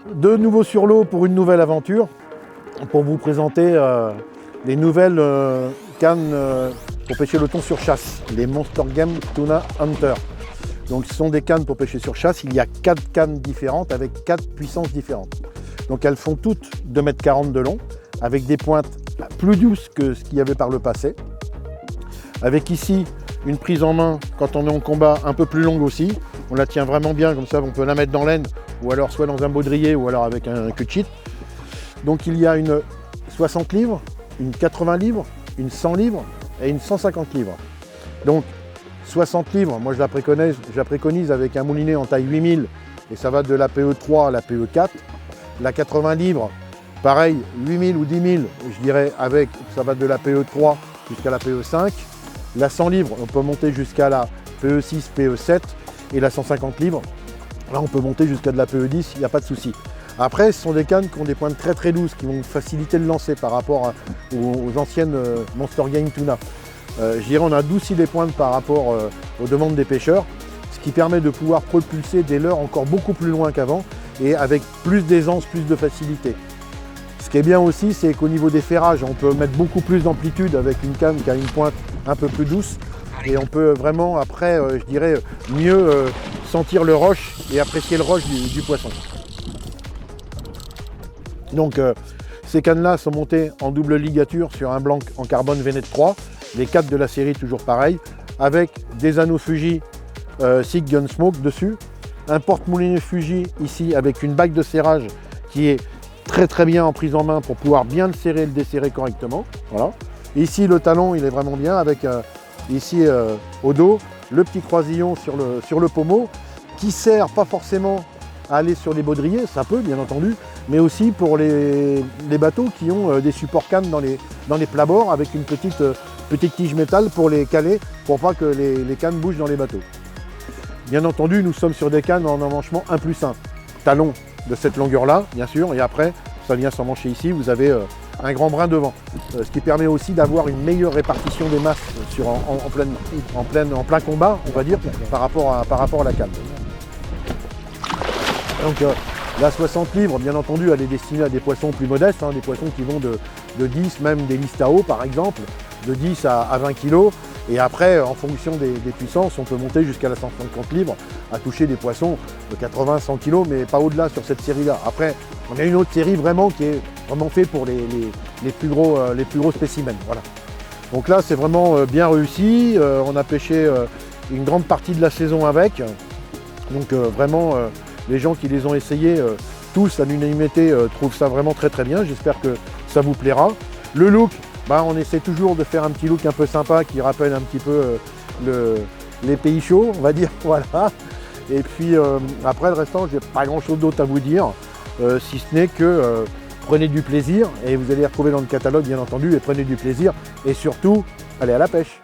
De nouveau sur l'eau pour une nouvelle aventure, pour vous présenter les nouvelles cannes pour pêcher le thon sur chasse, les Monster Game Tuna Hunter. Donc ce sont des cannes pour pêcher sur chasse, il y a 4 cannes différentes avec 4 puissances différentes. Donc elles font toutes 2,40 m de long, avec des pointes plus douces que ce qu'il y avait par le passé. Avec ici une prise en main quand on est en combat un peu plus longue aussi. On la tient vraiment bien, comme ça on peut la mettre dans l'aine, ou alors soit dans un baudrier, ou alors avec un cut-sheet. Donc il y a une 60 livres, une 80 livres, une 100 livres et une 150 livres. Donc 60 livres, moi je la préconise avec un moulinet en taille 8000 et ça va de la PE3 à la PE4. La 80 livres, pareil, 8000 ou 10 000, je dirais, avec, ça va de la PE3 jusqu'à la PE5. La 100 livres, on peut monter jusqu'à la PE6, PE7. Et la 150 livres, là on peut monter jusqu'à de la PE10, il n'y a pas de souci. Après, ce sont des cannes qui ont des pointes très très douces, qui vont faciliter le lancer par rapport aux anciennes Monster Game Tuna. Je dirais on a adouci les pointes par rapport aux demandes des pêcheurs, ce qui permet de pouvoir propulser des leurres encore beaucoup plus loin qu'avant et avec plus d'aisance, plus de facilité. Ce qui est bien aussi, c'est qu'au niveau des ferrages, on peut mettre beaucoup plus d'amplitude avec une canne qui a une pointe un peu plus douce. Et on peut vraiment, après, je dirais, mieux sentir le rush et apprécier le rush du poisson. Donc, ces cannes-là sont montées en double ligature sur un blanc en carbone Venet 3, les 4 de la série, toujours pareil, avec des anneaux Fuji Sig Gunsmoke dessus, un porte-moulinet Fuji ici avec une bague de serrage qui est très très bien en prise en main pour pouvoir bien le serrer et le desserrer correctement. Voilà. Ici, le talon, il est vraiment bien avec ici au dos, le petit croisillon sur le pommeau qui sert pas forcément à aller sur les baudriers, ça peut bien entendu, mais aussi pour les bateaux qui ont des supports cannes dans les plabords avec une petite tige métal pour les caler, pour pas que les cannes bougent dans les bateaux. Bien entendu, nous sommes sur des cannes en emmanchement 1+1. Talon de cette longueur-là, bien sûr, et après, ça vient s'emmancher ici, vous avez un grand brin devant, ce qui permet aussi d'avoir une meilleure répartition des masses en plein combat, on va dire, par rapport à la canne. Donc la 60 livres, bien entendu, elle est destinée à des poissons plus modestes, des poissons qui vont de 10, même des listao par exemple, de 10 à 20 kg. Et après, en fonction des puissances, on peut monter jusqu'à la 150 livres, à toucher des poissons de 80-100 kg, mais pas au-delà sur cette série-là. Après, on a une autre série vraiment qui est vraiment faite pour les plus gros spécimens. Voilà. Donc là, c'est vraiment bien réussi. On a pêché une grande partie de la saison avec. Donc vraiment, les gens qui les ont essayés, tous à l'unanimité, trouvent ça vraiment très très bien. J'espère que ça vous plaira. Le look, on essaie toujours de faire un petit look un peu sympa qui rappelle un petit peu les pays chauds, on va dire. Voilà. Et puis après le restant, j'ai pas grand chose d'autre à vous dire, si ce n'est que prenez du plaisir, et vous allez les retrouver dans le catalogue bien entendu, et prenez du plaisir, et surtout, allez à la pêche.